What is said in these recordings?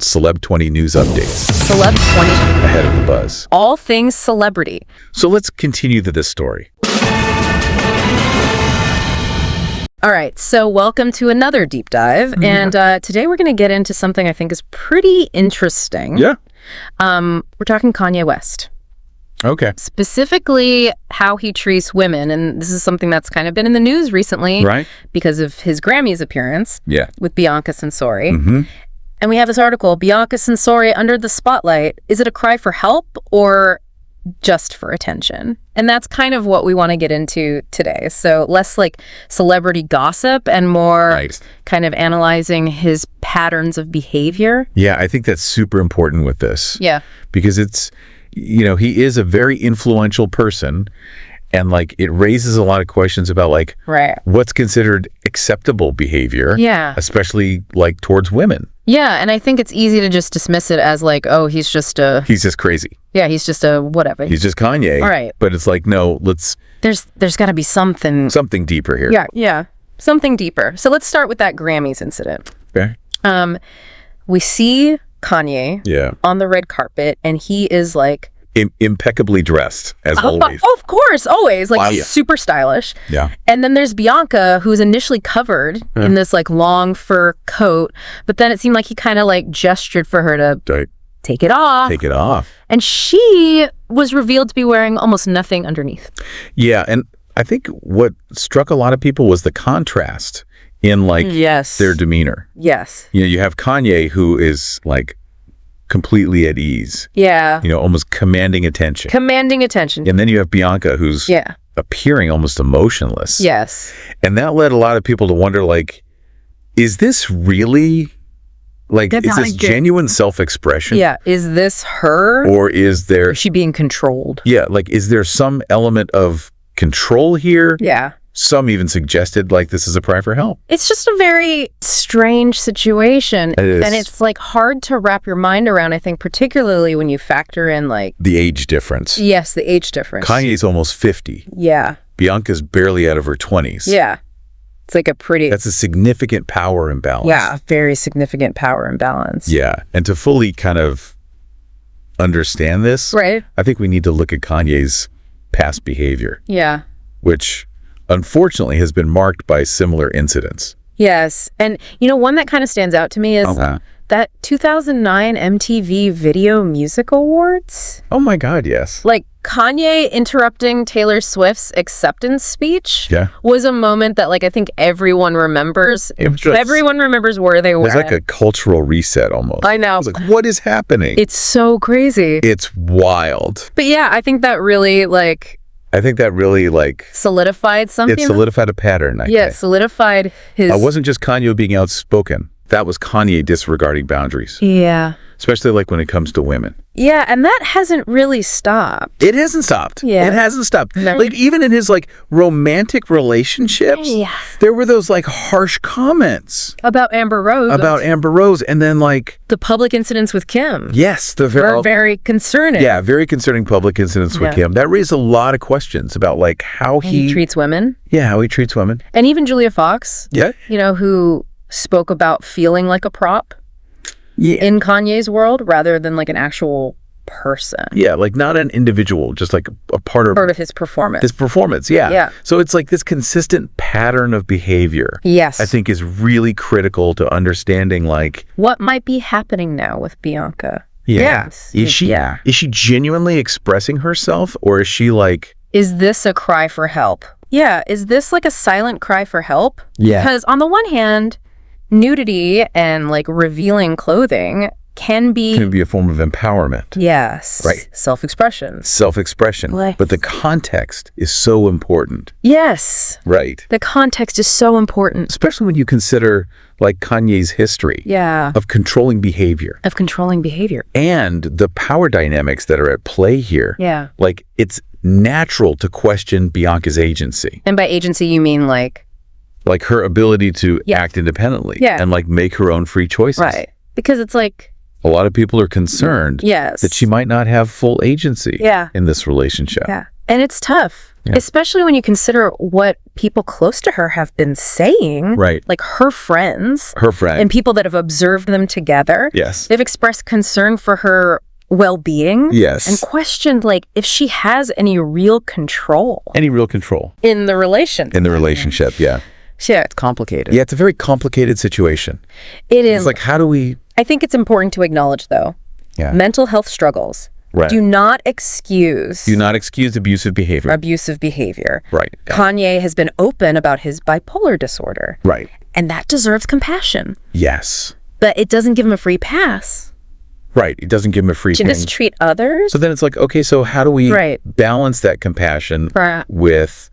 Celeb 20 news updates. Celeb 20. Ahead of the buzz. All things celebrity. So let's continue this story. All right, so welcome to another deep dive. And today we're going to get into something I think is pretty interesting. Yeah. We're talking Kanye West. Okay. Specifically, how he treats women. And this is something that's kind of been in the news recently. Right. Because of his Grammys appearance. Yeah. With Bianca Censori. Mm-hmm. And we have this article, Bianca Censori under the spotlight. Is it a cry for help or just for attention? And that's kind of what we want to get into today. So less like celebrity gossip and more kind of analyzing his patterns of behavior. Yeah, I think that's super important with this. Yeah. Because it's, you know, he is a very influential person. And like it raises a lot of questions about like what's considered acceptable behavior. Yeah. Especially like towards women. Yeah, and I think it's easy to just dismiss it as like, oh, he's just crazy. Yeah, he's just a whatever. He's just Kanye. All right. But it's like, no, There's got to be something deeper here. Yeah. Something deeper. So let's start with that Grammys incident. Okay. We see Kanye on the red carpet and he is like impeccably dressed, as always. Of course, always. Like super stylish. Yeah. And then there's Bianca, who's initially covered in this like long fur coat, but then it seemed like he kind of like gestured for her to take it off. Take it off. And she was revealed to be wearing almost nothing underneath. Yeah, and I think what struck a lot of people was the contrast in like their demeanor. Yes. You know, you have Kanye who is like completely at ease. Yeah. You know, almost commanding attention. And then you have Bianca who's appearing almost emotionless. Yes. And that led a lot of people to wonder, like, is this really, like, is this genuine self-expression? Yeah. Is this her? Or is she being controlled? Yeah. Like, is there some element of control here? Yeah. Some even suggested like this is a cry for help. It's just a very strange situation. It is. And it's like hard to wrap your mind around, I think, particularly when you factor in like the age difference. Yes, the age difference. Kanye's almost 50. Yeah. Bianca's barely out of her 20s. Yeah. It's like that's a significant power imbalance. Yeah, very significant power imbalance. Yeah. And to fully kind of understand this, I think we need to look at Kanye's past behavior. Yeah. Which unfortunately has been marked by similar incidents. Yes. And, you know, one that kind of stands out to me is that 2009 MTV Video Music Awards. Oh, my God, yes. Like, Kanye interrupting Taylor Swift's acceptance speech was a moment that, like, I think everyone remembers. Everyone remembers where they were. It was like a cultural reset almost. I know. It was like, what is happening? It's so crazy. It's wild. But, yeah, I think that really, like... solidified something. It solidified a pattern, I think. Solidified his... It wasn't just Kanye being outspoken. That was Kanye disregarding boundaries. Yeah. Especially like when it comes to women. Yeah, and that hasn't really stopped. It hasn't stopped. Yeah. It hasn't stopped. No. Like even in his like romantic relationships, there were those like harsh comments. About Amber Rose. And then like... the public incidents with Kim. Yes. Were very concerning. Yeah, very concerning public incidents with Kim. That raised a lot of questions about like how he treats women. Yeah, how he treats women. And even Julia Fox. Yeah. You know, who spoke about feeling like a prop. In Kanye's world rather than like an actual person. Yeah, like not an individual, just like a part of his performance. Yeah. So it's like this consistent pattern of behavior. Yes. I think is really critical to understanding like what might be happening now with Bianca. Yeah. Yes. Is she genuinely expressing herself or is she like... is this a cry for help? Yeah. Is this like a silent cry for help? Yeah. Because on the one hand, nudity and like revealing clothing can be a form of empowerment. Yes. Right. Self-expression. But the context is so important. Yes. Right. The context is so important. Especially when you consider like Kanye's history. Yeah. Of controlling behavior. And the power dynamics that are at play here. Yeah. Like it's natural to question Bianca's agency. And by agency you mean like her ability to act independently and like make her own free choices. Right. Because it's like a lot of people are concerned that she might not have full agency in this relationship. Yeah. And it's tough, especially when you consider what people close to her have been saying. Right. Like her friends. And people that have observed them together. Yes. They've expressed concern for her well-being. Yes. And questioned, like, if she has any real control. In the relationship, yeah. Yeah. It's complicated. Yeah, it's a very complicated situation. It is. It's like, how do we... I think it's important to acknowledge, though, mental health struggles do not excuse abusive behavior. Right. Yeah. Kanye has been open about his bipolar disorder. Right. And that deserves compassion. Yes. But it doesn't give him a free pass. Right. It doesn't give him a free To mistreat others. So then it's like, okay, so how do we balance that compassion with,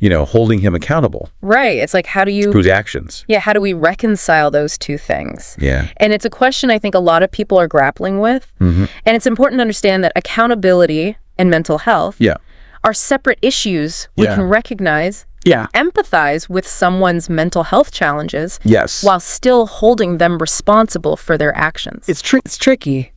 holding him accountable? Right. It's like, how do you... For his actions. Yeah, how do we reconcile those two things? Yeah. And it's a question I think a lot of people are grappling with. And it's important to understand that accountability and mental health are separate issues we can recognize, empathize with someone's mental health challenges while still holding them responsible for their actions. It's tricky.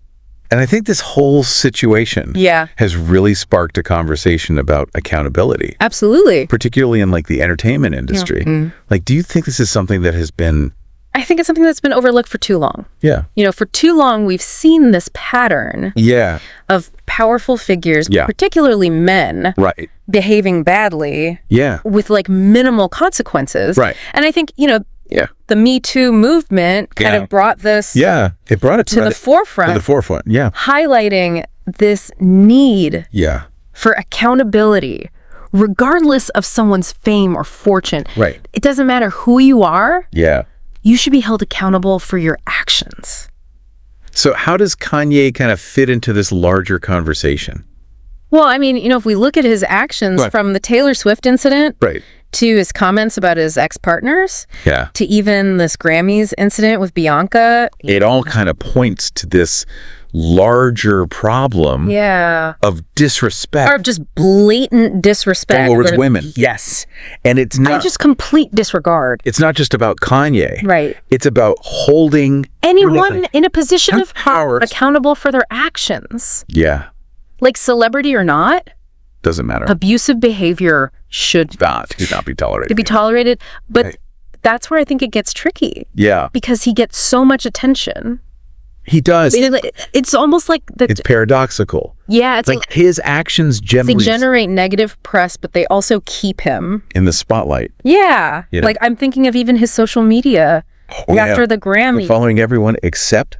And I think this whole situation has really sparked a conversation about accountability. Absolutely. Particularly in like the entertainment industry. Like, do you think this is something that has been... I think it's something that's been overlooked for too long. Yeah. For too long, we've seen this pattern of powerful figures, particularly men, behaving badly with like minimal consequences. Right. And I think, the Me Too movement kind of brought this it brought it to the forefront. Highlighting this need for accountability, regardless of someone's fame or fortune. Right. It doesn't matter who you are. Yeah. You should be held accountable for your actions. So how does Kanye kind of fit into this larger conversation? Well, I mean, if we look at his actions from the Taylor Swift incident to his comments about his ex-partners to even this Grammys incident with Bianca. It all kind of points to this larger problem of disrespect. Or just blatant disrespect. Towards women. Yes. And it's not... just complete disregard. It's not just about Kanye. Right. It's about holding... anyone in a position of power accountable for their actions. Yeah. Like celebrity or not. Doesn't matter. Abusive behavior should not be tolerated. But that's where I think it gets tricky. Yeah. Because he gets so much attention. He does. It's almost like... it's paradoxical. Yeah. It's like his actions they generate negative press, but they also keep him... in the spotlight. Yeah. Like I'm thinking of even his social media after the Grammy. Like following everyone except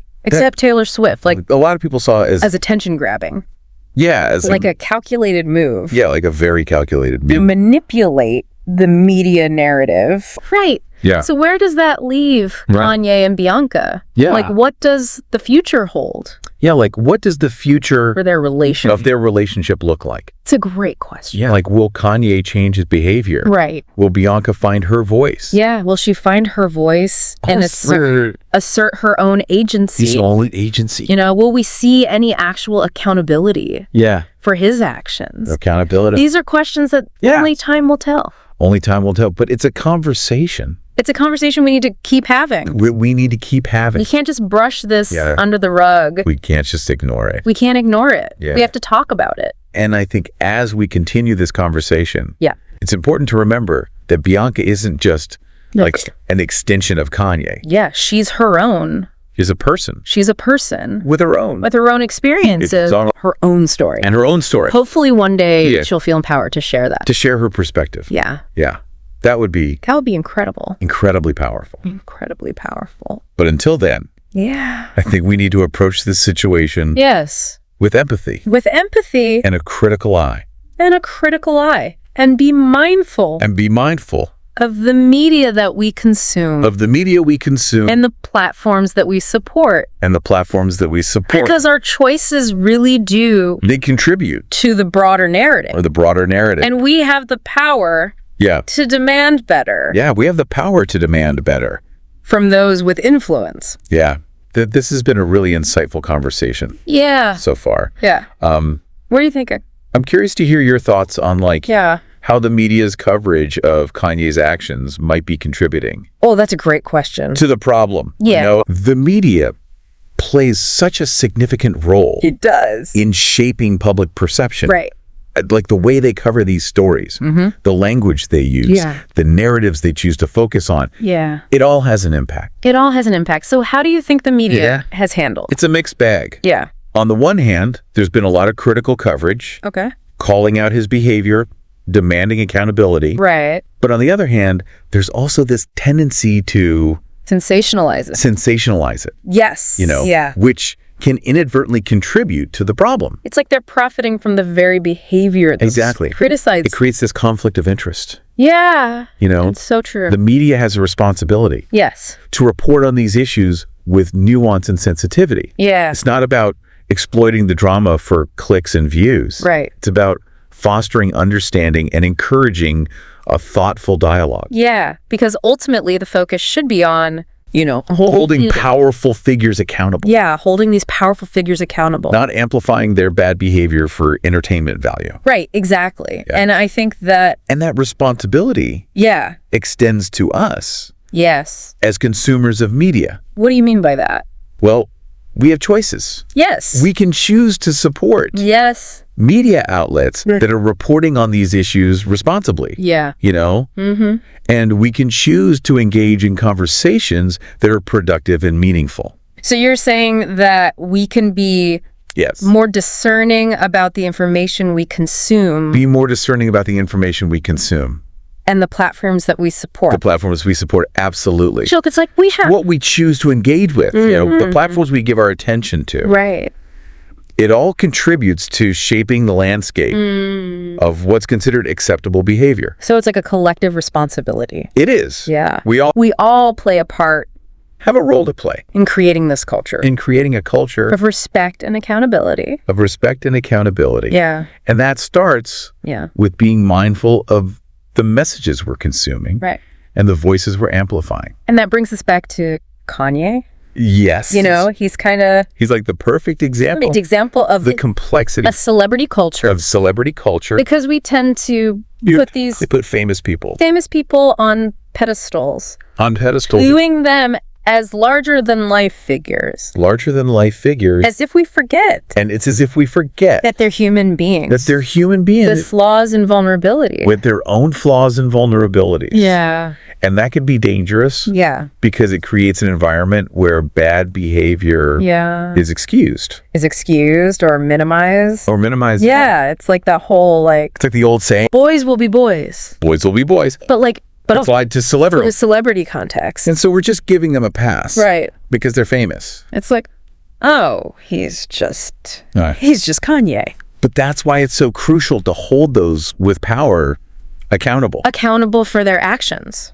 Taylor Swift. Like a lot of people saw it as attention grabbing. Yeah. As like a calculated move. Yeah, like a very calculated move. To manipulate the media narrative. Right. Yeah. So where does that leave Kanye and Bianca? Yeah. Like what does the future hold? Yeah, like what does the future for their relationship look like? It's a great question. Yeah, like will Kanye change his behavior? Right. Will Bianca find her voice? Yeah, will she find her voice and assert her own agency? His own agency. Will we see any actual accountability? Yeah. For his actions? Accountability. These are questions that only time will tell. Only time will tell, but it's a conversation. It's a conversation we need to keep having. We need to keep having. We can't just brush this under the rug. We can't just ignore it. We can't ignore it. Yeah. We have to talk about it. And I think as we continue this conversation, it's important to remember that Bianca isn't just like an extension of Kanye. Yeah, she's her own. She's a person. She's a person. With her own experiences. Her own story. And her own story. Hopefully one day she'll feel empowered to share that. To share her perspective. Yeah. Yeah. That would be incredible. Incredibly powerful. Incredibly powerful. But until then, I think we need to approach this situation with empathy. With empathy. And a critical eye. And be mindful. Of the media that we consume. And the platforms that we support. Because our choices really do. They contribute. To the broader narrative. And we have the power... to demand better. Yeah, we have the power to demand better. From those with influence. Yeah. This has been a really insightful conversation. Yeah. So far. Yeah. What are you thinking? I'm curious to hear your thoughts on how the media's coverage of Kanye's actions might be contributing. Oh, that's a great question. To the problem. Yeah. The media plays such a significant role. It does. In shaping public perception. Right. like the way they cover these stories, the language they use, the narratives they choose to focus on. Yeah. It all has an impact. It all has an impact. So how do you think the media has handled? It's a mixed bag. Yeah. On the one hand, there's been a lot of critical coverage. Okay. Calling out his behavior, demanding accountability. Right. But on the other hand, there's also this tendency to sensationalize it. Yes. Which can inadvertently contribute to the problem. It's like they're profiting from the very behavior that's criticized. It creates this conflict of interest. Yeah. It's so true. The media has a responsibility. Yes. To report on these issues with nuance and sensitivity. Yeah. It's not about exploiting the drama for clicks and views. Right. It's about fostering understanding and encouraging a thoughtful dialogue. Yeah, because ultimately the focus should be on, holding powerful figures accountable. Yeah, holding these powerful figures accountable. Not amplifying their bad behavior for entertainment value. Right, exactly. Yeah. And I think that... And that responsibility extends to us. Yes. As consumers of media. What do you mean by that? Well, we have choices. Yes. We can choose to support media outlets that are reporting on these issues responsibly. Yeah. And we can choose to engage in conversations that are productive and meaningful. So you're saying that we can be more discerning about the information we consume. Be more discerning about the information we consume. And the platforms that we support. The platforms we support, absolutely. Joke, it's like we have... What we choose to engage with, the platforms we give our attention to. Right. It all contributes to shaping the landscape of what's considered acceptable behavior. So it's like a collective responsibility. It is. Yeah. We all play a part. Have a role to play. In creating this culture. In creating a culture. Of respect and accountability. Yeah. And that starts with being mindful of the messages we're consuming. Right. And the voices we're amplifying. And that brings us back to Kanye. Yes. He's like the perfect example of the complexity of celebrity culture. Because we tend to put famous people on pedestals. Viewing them as larger-than-life figures. As if we forget. And it's as if we forget. That they're human beings. With flaws and vulnerability. With their own flaws and vulnerabilities. Yeah. And that could be dangerous. Yeah. Because it creates an environment where bad behavior is excused. Or minimized. Yeah. It's like that whole, It's like the old saying. Boys will be boys. But applied to celebrity. For the celebrity context. And so we're just giving them a pass. Right. Because they're famous. It's like, oh, he's just Kanye. But that's why it's so crucial to hold those with power accountable. Accountable for their actions.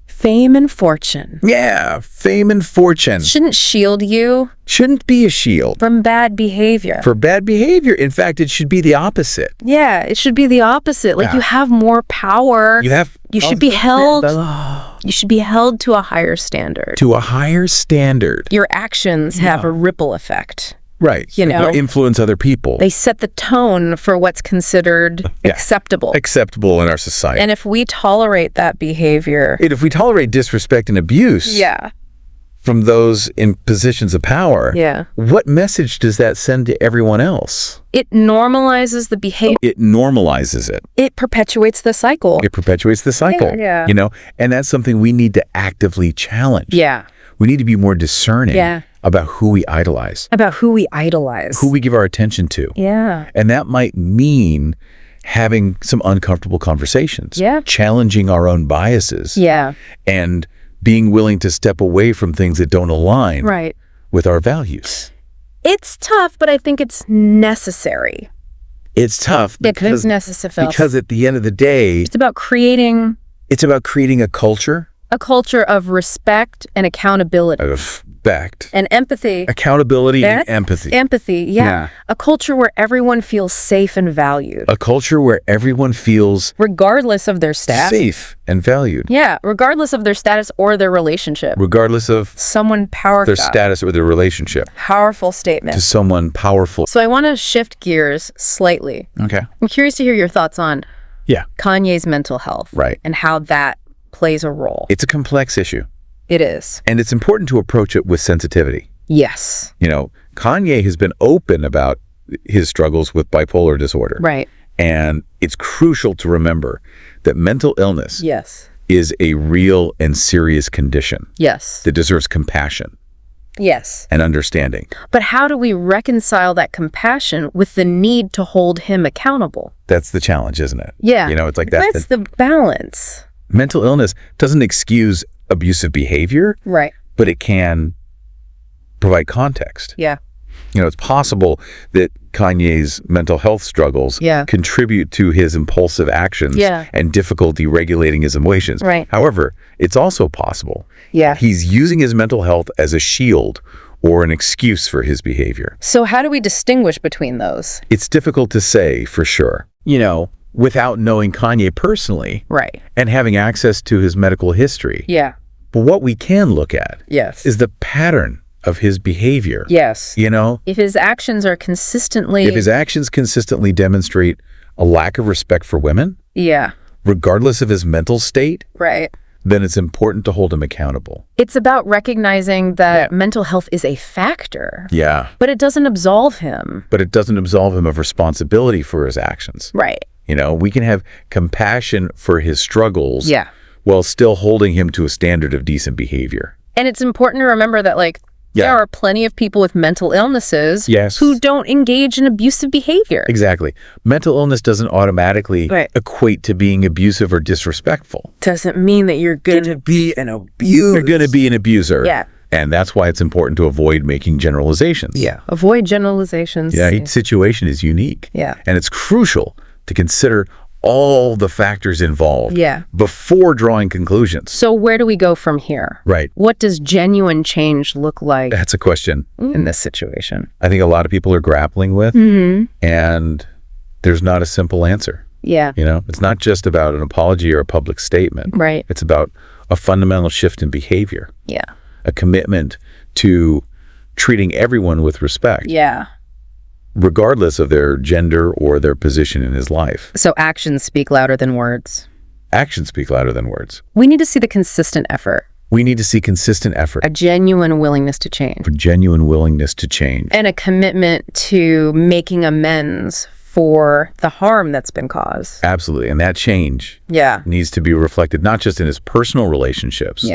Fame and fortune. Yeah, fame and fortune. Shouldn't shield you. Shouldn't be a shield. From bad behavior. For bad behavior. In fact, it should be the opposite. Yeah, it should be the opposite. You have more power. You should be held. You should be held to a higher standard. Your actions have a ripple effect. Right. Influence other people. They set the tone for what's considered acceptable. Acceptable in our society. And if we tolerate that behavior... If we tolerate disrespect and abuse... From those in positions of power... What message does that send to everyone else? It normalizes the behavior. It normalizes it. It perpetuates the cycle. Yeah. And that's something we need to actively challenge. Yeah. We need to be more discerning about who we idolize. Who we give our attention to. Yeah. And that might mean having some uncomfortable conversations. Yeah. Challenging our own biases. Yeah. And being willing to step away from things that don't align with our values. It's tough, but I think it's necessary. It's tough because at the end of the day... It's about creating a culture. A culture of respect and accountability. And empathy. Accountability and empathy. Empathy, yeah. A culture where everyone feels safe and valued. A culture where everyone feels... Regardless of their status. Safe and valued. Yeah, regardless of their status or their relationship. Regardless of... Someone powerful. Their status or their relationship. Powerful statement. To someone powerful. So I want to shift gears slightly. Okay. I'm curious to hear your thoughts on Kanye's mental health. Right. And how that plays a role. It's a complex issue. It is. And it's important to approach it with sensitivity. Yes. Kanye has been open about his struggles with bipolar disorder. Right. And it's crucial to remember that mental illness is a real and serious condition that deserves compassion and understanding. But how do we reconcile that compassion with the need to hold him accountable? That's the challenge, isn't it? Yeah. It's like that's the balance. Mental illness doesn't excuse abusive behavior, but it can provide context. Yeah. It's possible that Kanye's mental health struggles contribute to his impulsive actions and difficulty regulating his emotions. However, it's also possible he's using his mental health as a shield or an excuse for his behavior. So how do we distinguish between those? It's difficult to say for sure, without knowing Kanye personally and having access to his medical history. But what we can look at is the pattern of his behavior. If his actions are consistently... If his actions consistently demonstrate a lack of respect for women, regardless of his mental state, then it's important to hold him accountable. It's about recognizing that mental health is a factor. But it doesn't absolve him. But it doesn't absolve him of responsibility for his actions. We can have compassion for his struggles while still holding him to a standard of decent behavior. And it's important to remember that, there are plenty of people with mental illnesses who don't engage in abusive behavior. Exactly. Mental illness doesn't automatically equate to being abusive or disrespectful. Doesn't mean that you're going to be an abuser. You're going to be an abuser. And that's why it's important to avoid making generalizations. Avoid generalizations. Each situation is unique. And it's crucial to consider all the factors involved before drawing conclusions. So where do we go from here? What does genuine change look like? That's a question. In this situation, I think a lot of people are grappling with, and there's not a simple answer. It's not just about an apology or a public statement. It's about a fundamental shift in behavior. A commitment to treating everyone with respect. Regardless of their gender or their position in his life. So actions speak louder than words. Actions speak louder than words. We need to see the consistent effort. We need to see consistent effort. A genuine willingness to change. A genuine willingness to change. And a commitment to making amends for the harm that's been caused. Absolutely. And that change needs to be reflected not just in his personal relationships,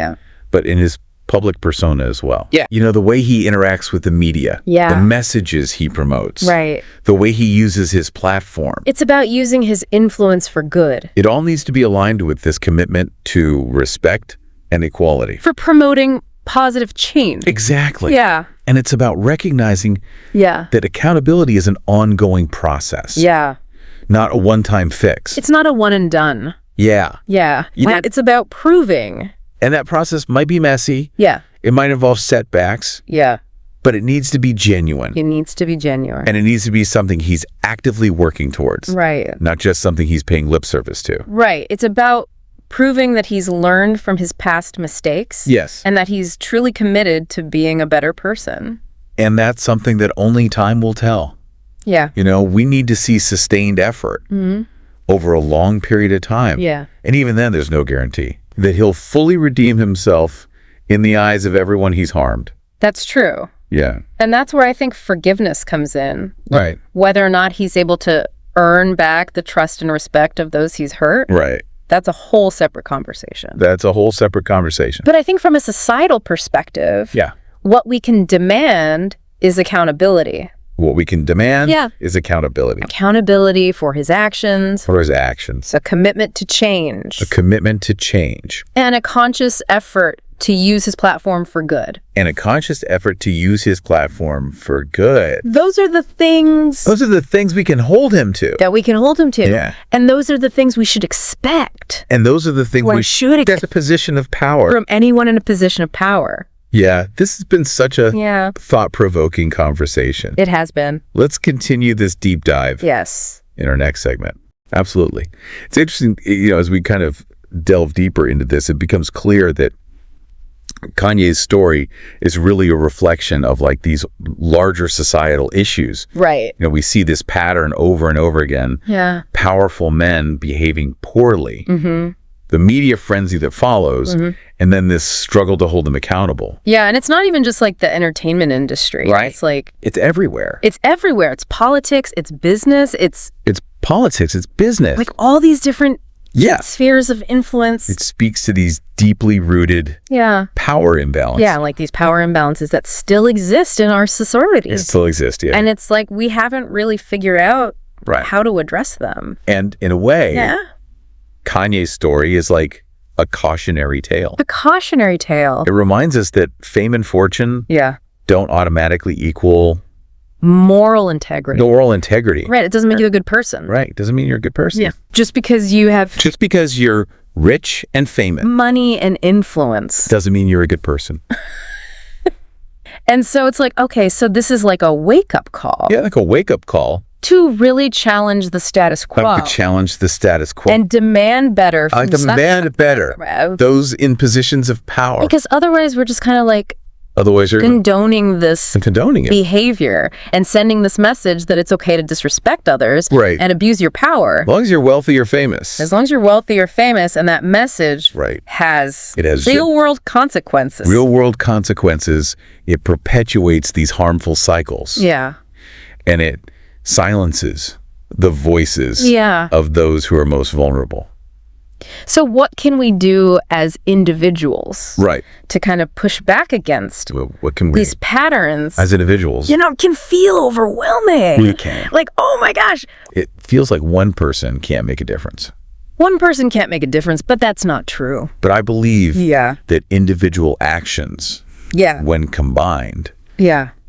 but in his public persona as well. The way he interacts with the media, the messages he promotes, the way he uses his platform. It's about using his influence for good. It all needs to be aligned with this commitment to respect and equality. For promoting positive change. Exactly. And it's about recognizing that accountability is an ongoing process. Not a one-time fix. It's not a one and done. It's about proving. And that process might be messy. It might involve setbacks. But it needs to be genuine. It needs to be genuine. And it needs to be something he's actively working towards. Not just something he's paying lip service to. It's about proving that he's learned from his past mistakes. And that he's truly committed to being a better person. And that's something that only time will tell. We need to see sustained effort over a long period of time. And even then, there's no guarantee that he'll fully redeem himself in the eyes of everyone he's harmed. That's true. And that's where I think forgiveness comes in. Whether or not he's able to earn back the trust and respect of those he's hurt. That's a whole separate conversation. But I think from a societal perspective, what we can demand is accountability. What we can demand is accountability. Accountability for his actions. A commitment to change. And a conscious effort to use his platform for good. Those are the things we can hold him to. And those are the things we should expect. And those are the things we should expect. A position of power. From anyone in a position of power. This has been such a thought-provoking conversation. It has been. Let's continue this deep dive. In our next segment. Absolutely. It's interesting, as we kind of delve deeper into this, it becomes clear that Kanye's story is really a reflection of these larger societal issues. We see this pattern over and over again. Powerful men behaving poorly. The media frenzy that follows, and then this struggle to hold them accountable. And it's not even just the entertainment industry. It's it's everywhere. It's everywhere. It's politics, it's business, it's politics, it's business. Like all these different spheres of influence. It speaks to these deeply rooted power imbalances. Yeah, like these power imbalances that still exist in our sororities. It still exist, yeah. And it's like we haven't really figured out how to address them. And in a way, Kanye's story is like a cautionary tale. A cautionary tale. It reminds us that fame and fortune don't automatically equal moral integrity. Right. It doesn't make you a good person. Right. It doesn't mean you're a good person. Yeah. Just because you're rich and famous. Money and influence. Doesn't mean you're a good person. And so it's like, okay, so this is like a wake-up call. Yeah, like a wake-up call. To really challenge the status quo. And demand better from demand better. Those in positions of power. Because otherwise we're just kind of like condoning this behavior and sending this message that it's okay to disrespect others and abuse your power. As long as you're wealthy or famous. As long as you're wealthy or famous, and that message has real-world consequences. Real-world consequences. It perpetuates these harmful cycles. Yeah. And it silences the voices of those who are most vulnerable. So what can we do as individuals to kind of push back against these patterns? As individuals. Can feel overwhelming. We can. Like, oh my gosh. It feels like one person can't make a difference. One person can't make a difference, but that's not true. But I believe that individual actions, when combined,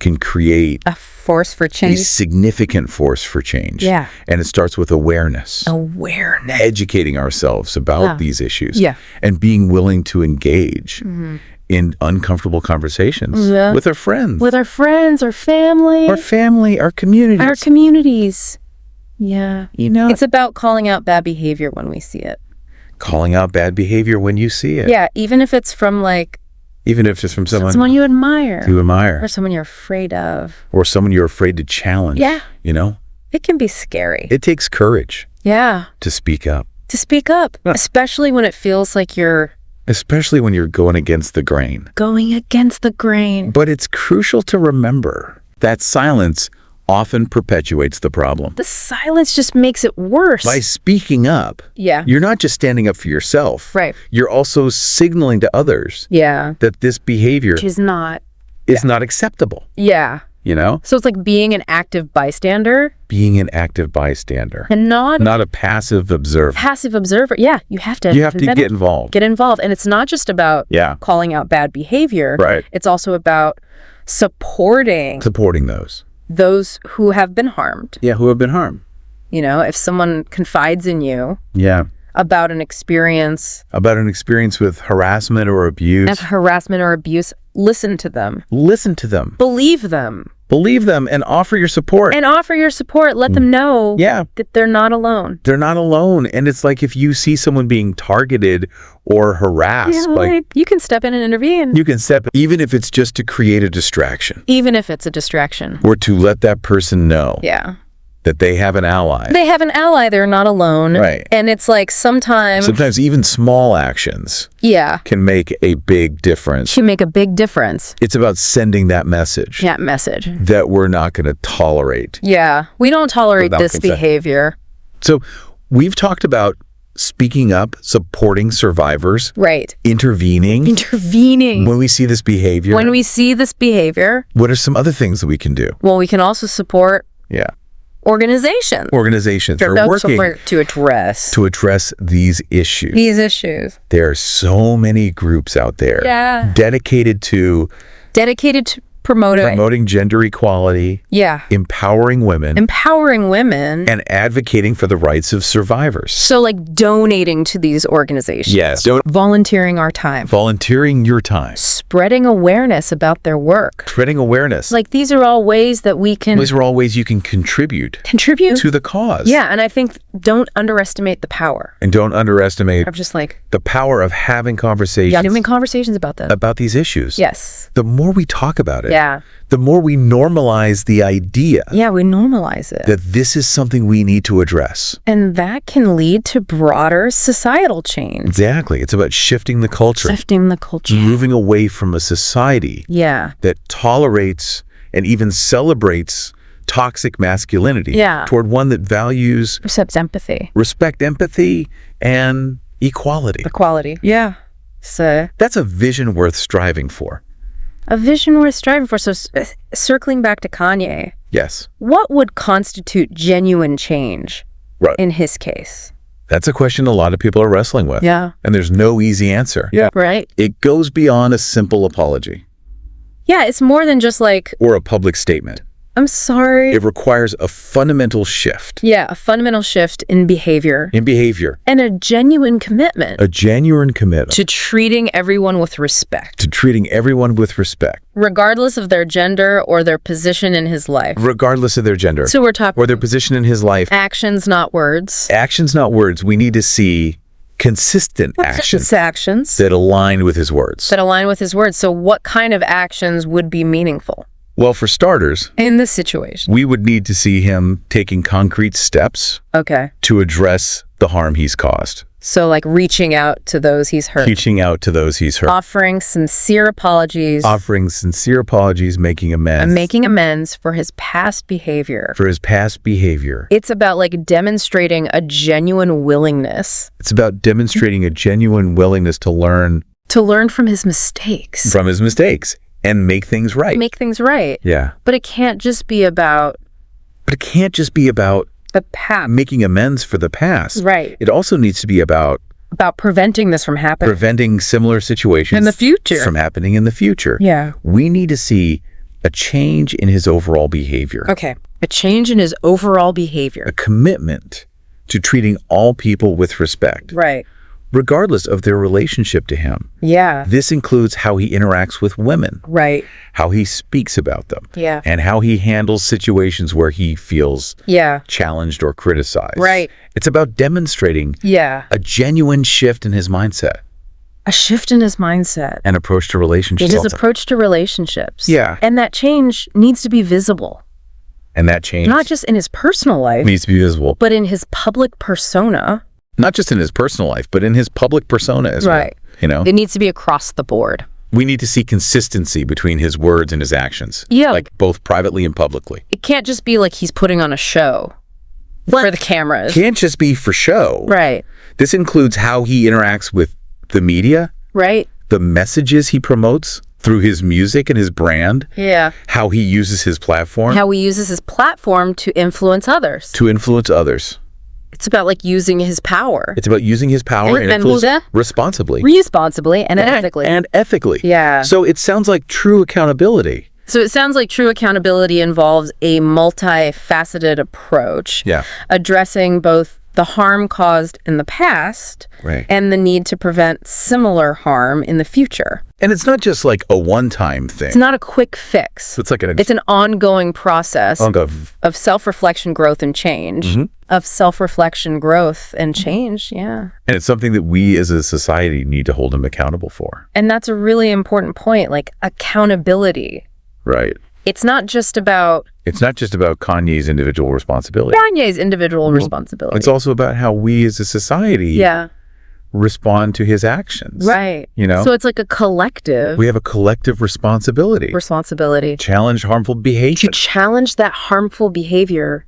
can create a force for change. A significant force for change. Yeah. And it starts with awareness. Educating ourselves about these issues. Yeah. And being willing to engage in uncomfortable conversations with our friends. With our friends, our family. Our communities. Yeah. It's about calling out bad behavior when we see it. Calling out bad behavior when you see it. Yeah, even if it's from someone you admire. Or someone you're afraid of. Or someone you're afraid to challenge. Yeah. It can be scary. It takes courage. Yeah. To speak up. Especially when it feels like especially when you're going against the grain. But it's crucial to remember that silence often perpetuates the problem. The silence just makes it worse. By speaking up, you're not just standing up for yourself. Right. You're also signaling to others that this behavior is not acceptable. Yeah. So it's like being an active bystander. And not a passive observer. Yeah. You have to get involved. And it's not just about calling out bad behavior. Right. It's also about supporting those who have been harmed. Yeah, who have been harmed. If someone confides in you about an experience with harassment or abuse, listen to them. Believe them and offer your support. Let them know that they're not alone. And it's like if you see someone being targeted or harassed, you can step in and intervene. Even if it's just to create a distraction. Or to let that person know. That they have an ally. They're not alone. Right. And it's like sometimes even small actions can make a big difference. It's about sending that message. That we're not going to tolerate. Yeah. We don't tolerate this behavior. So we've talked about speaking up, supporting survivors. Right. Intervening. When we see this behavior. What are some other things that we can do? Well, we can also support organizations are working to address these issues. There are so many groups out there dedicated to promoting gender equality, empowering women, and advocating for the rights of survivors. So like donating to these organizations. Yes. Volunteering your time. Spreading awareness about their work. Like these are all ways that we can... you can contribute to the cause. Yeah, and I think don't underestimate the power. And don't underestimate of just like the power of having conversations. Having conversations about them. About these issues. Yes. The more we talk about it, yeah, the more we normalize the idea. Yeah, we normalize it. That this is something we need to address. And that can lead to broader societal change. Exactly. It's about shifting the culture. Moving away from a society that tolerates and even celebrates toxic masculinity Yeah. toward one that values empathy. respect, empathy, and equality. Equality. Yeah. So That's a vision worth striving for. a vision worth striving for. So circling back to Kanye, Yes. what would constitute genuine change Right. in his case? That's a question a lot of people are wrestling with. Yeah. And there's no easy answer. Yeah. Right? It goes beyond a simple apology Yeah, it's more than just like, or a public statement. I'm sorry. It requires a fundamental shift Yeah, a fundamental shift in behavior in behavior, and a genuine commitment a genuine commitment to treating everyone with respect, to treating everyone with respect, regardless of their gender or their position in his life. regardless of their gender So we're talking or their position in his life. actions, not words. Actions, not words. We need to see consistent actions Actions that align with his words. that align with his words. So what kind of actions would be meaningful Well, for starters, in this situation? we would need to see him taking concrete steps Okay. to address the harm he's caused, So like reaching out to those he's hurt, reaching out to those he's hurt, offering sincere apologies, offering sincere apologies, making amends and making amends for his past behavior. for his past behavior. It's about like demonstrating a genuine willingness It's about demonstrating a genuine willingness to learn to learn from his mistakes, from his mistakes and make things right. make things right. Yeah. But it can't just be about But it can't just be about the past, making amends for the past. right? It also needs to be about About preventing this from happening preventing similar situations in the future. from happening in the future. Yeah. We need to see a change in his overall behavior, Okay. A change in his overall behavior. a commitment to treating all people with respect, Right. regardless of their relationship to him. Yeah. This includes how he interacts with women, Right. how he speaks about them, Yeah. and how he handles situations where he feels Yeah. challenged or criticized. Right. It's about demonstrating Yeah. a genuine shift in his mindset A shift in his mindset. and approach to relationships. His approach to relationships. Yeah. And that change needs to be visible, And that change not just in his personal life, needs to be visible, but in his public persona. not just in his personal life, but in his public persona as well. Right. You know, It needs to be across the board. we need to see consistency between his words and his actions. Yeah. Like both privately and publicly. It can't just be like he's putting on a show for the cameras. Can't just be for show. Right. This includes how he interacts with the media, Right. the messages he promotes through his music and his brand, Yeah. how he uses his platform How he uses his platform to influence others. to influence others. It's about like using his power It's about using his power and influence responsibly. responsibly and ethically. And ethically. Yeah. So it sounds like true accountability. So it sounds like true accountability involves a multifaceted approach, Yeah. addressing both the harm caused in the past Right. and the need to prevent similar harm in the future. And it's not just like a one-time thing. It's not a quick fix. It's like It's an ongoing process of self-reflection, growth, and change. Mm-hmm. Of self-reflection, growth, and change, yeah. and it's something that we as a society need to hold him accountable for. And that's a really important point, like accountability. Right. It's not just about It's not just about Kanye's individual responsibility. Kanye's individual responsibility. It's also about how we as a society yeah, respond to his actions. right. You know? So it's like a collective We have a collective responsibility. responsibility Challenge harmful behavior. to challenge that harmful behavior,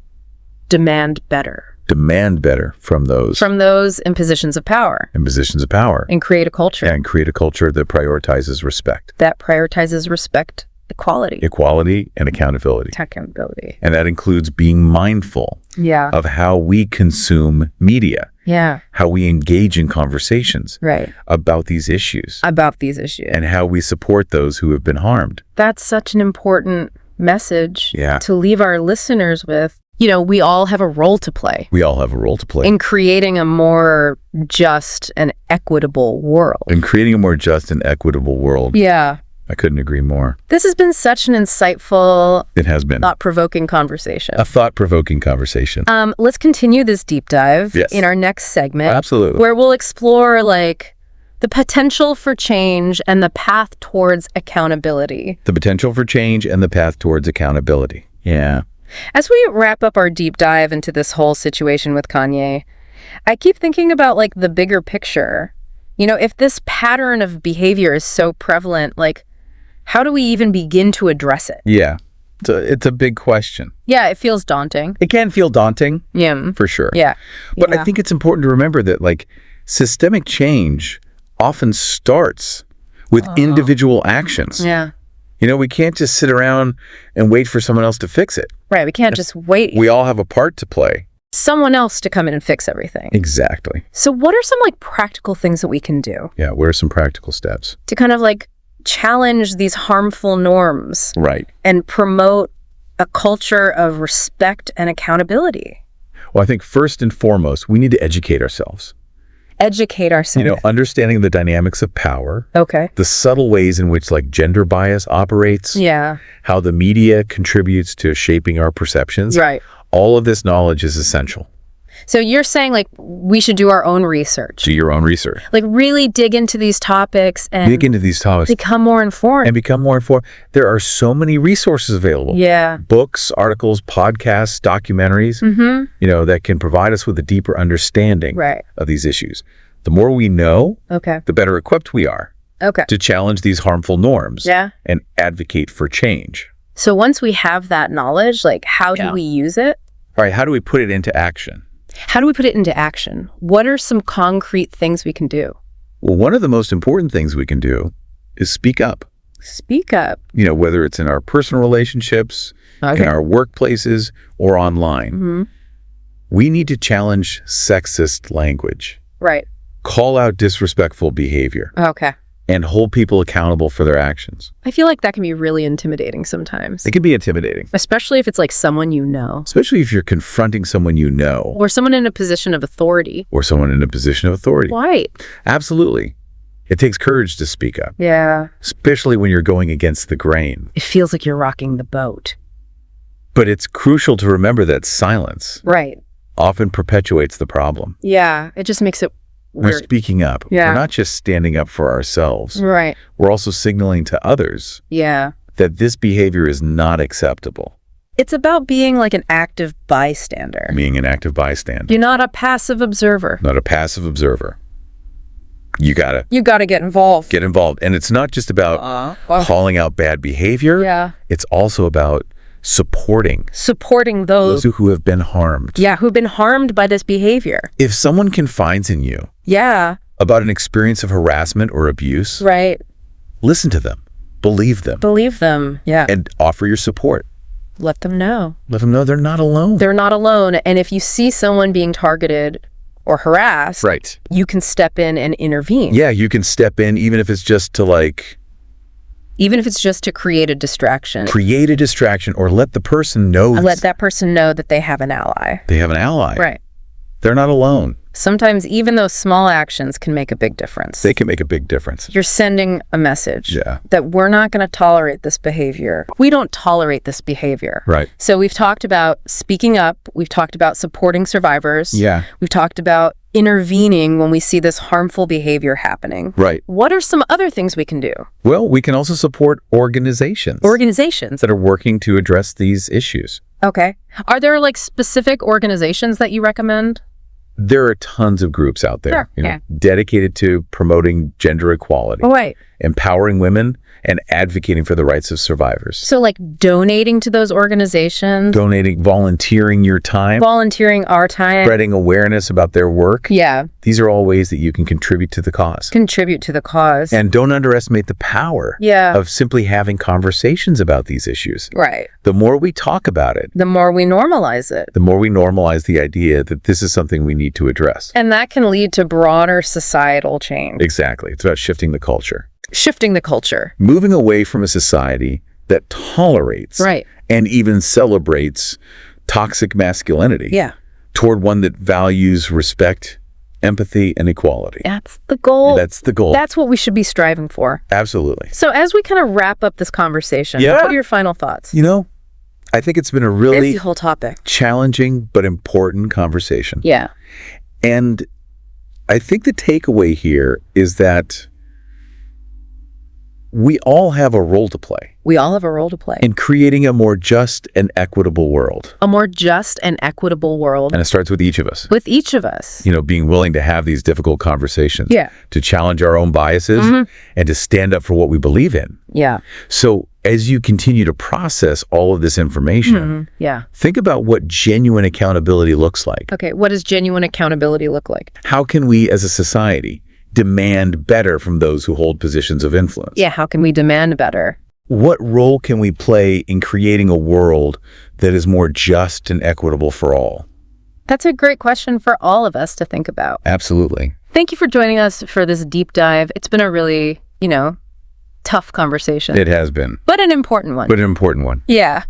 demand better Demand better from those in positions of power, in positions of power. and create a culture And create a culture that prioritizes respect, that prioritizes respect, equality, equality, and accountability. accountability. And that includes being mindful Yeah. of how we consume media, Yeah. how we engage in conversations Right. about these issues, About these issues. and how we support those who have been harmed. That's such an important message Yeah. to leave our listeners with. You know, we all have a role to play We all have a role to play in creating a more just and equitable world. in creating a more just and equitable world. Yeah. I couldn't agree more. This has been such an insightful, It has been thought-provoking conversation. a thought-provoking conversation. Let's continue this deep dive Yes. in our next segment. Absolutely. Where we'll explore like the potential for change and the path towards accountability. The potential for change and the path towards accountability. Yeah. As we wrap up our deep dive into this whole situation with Kanye, I keep thinking about like the bigger picture. You know, if this pattern of behavior is so prevalent, like how do we even begin to address it? Yeah. It's a big question. Yeah, it feels daunting. It can feel daunting. Yeah. For sure. Yeah. But I think it's important to remember that, like, systemic change often starts with individual actions. Yeah. You know, we can't just sit around and wait for someone else to fix it. Right. We can't just wait. We all have a part to play. Someone else to come in and fix everything. Exactly. So what are some like practical things that we can do? Yeah, what are some practical steps? To kind of like challenge these harmful norms. Right. And promote a culture of respect and accountability. Well, I think first and foremost, we need to educate ourselves. Educate ourselves. You know, understanding the dynamics of power. Okay. The subtle ways in which, like, gender bias operates. Yeah. How the media contributes to shaping our perceptions. Right. All of this knowledge is essential. So you're saying, like, we should do our own research. Do your own research. Like, really dig into these topics and become more informed. There are so many resources available. Yeah. Books, articles, podcasts, documentaries, you know, that can provide us with a deeper understanding of these issues. The more we know, the better equipped we are to challenge these harmful norms and advocate for change. So once we have that knowledge, like, how do we use it? All right, how do we put it into action? How do we put it into action? What are some concrete things we can do? Well, one of the most important things we can do is speak up. Speak up. You know, whether it's in our personal relationships, in our workplaces, or online. We need to challenge sexist language. Right. Call out disrespectful behavior. Okay. And hold people accountable for their actions. I feel like that can be really intimidating sometimes. It can be intimidating. Especially if it's like someone you know. Especially if you're confronting someone you know. Or someone in a position of authority. Right. Absolutely. It takes courage to speak up. Yeah. Especially when you're going against the grain. It feels like you're rocking the boat. But it's crucial to remember that silence often perpetuates the problem. Yeah. It just makes it weird. We're speaking up. We're not just standing up for ourselves. Right. We're also signaling to others that this behavior is not acceptable. It's about being like an active bystander. Being an active bystander. You're not a passive observer. Not a passive observer. You gotta get involved. Get involved. And it's not just about calling out bad behavior. Yeah. It's also about supporting those who have been harmed. Yeah, who've been harmed by this behavior. If someone confides in you about an experience of harassment or abuse, listen to them. Believe them. Yeah. And offer your support. Let them know. Let them know they're not alone. They're not alone. And if you see someone being targeted or harassed, you can step in and intervene. Yeah, you can step in even if it's just to create a distraction. Create a distraction or let the person know. Let that person know that they have an ally. Right. They're not alone. Sometimes even those small actions can make a big difference. They can make a big difference. You're sending a message that we're not going to tolerate this behavior. We don't tolerate this behavior. Right. So we've talked about speaking up. We've talked about supporting survivors. Yeah. We've talked about intervening when we see this harmful behavior happening. Right. What are some other things we can do? Well, we can also support organizations that are working to address these issues. Okay. Are there like specific organizations that you recommend? There are tons of groups out there, dedicated to promoting gender equality, empowering women, and advocating for the rights of survivors. So like donating to those organizations? Volunteering your time. Volunteering our time. Spreading awareness about their work. Yeah. These are all ways that you can contribute to the cause. And don't underestimate the power of simply having conversations about these issues. Right. The more we talk about it, the more we normalize it. The more we normalize the idea that this is something we need to address. And that can lead to broader societal change. Exactly. It's about shifting the culture. Moving away from a society that tolerates and even celebrates toxic masculinity toward one that values respect, empathy, and equality. That's the goal. That's what we should be striving for. Absolutely. So as we kind of wrap up this conversation, what are your final thoughts? You know, I think it's been a really whole topic. Challenging but important conversation. Yeah. And I think the takeaway here is that we all have a role to play. In creating a more just and equitable world. And it starts with each of us. You know, being willing to have these difficult conversations. To challenge our own biases and to stand up for what we believe in. Yeah. So as you continue to process all of this information, think about what genuine accountability looks like. Okay, what does genuine accountability look like? How can we as a society demand better from those who hold positions of influence? Yeah, how can we demand better? What role can we play in creating a world that is more just and equitable for all? That's a great question for all of us to think about. Absolutely. Thank you for joining us for this deep dive. It's been a really, tough conversation. It has been. But an important one. But an important one. Yeah.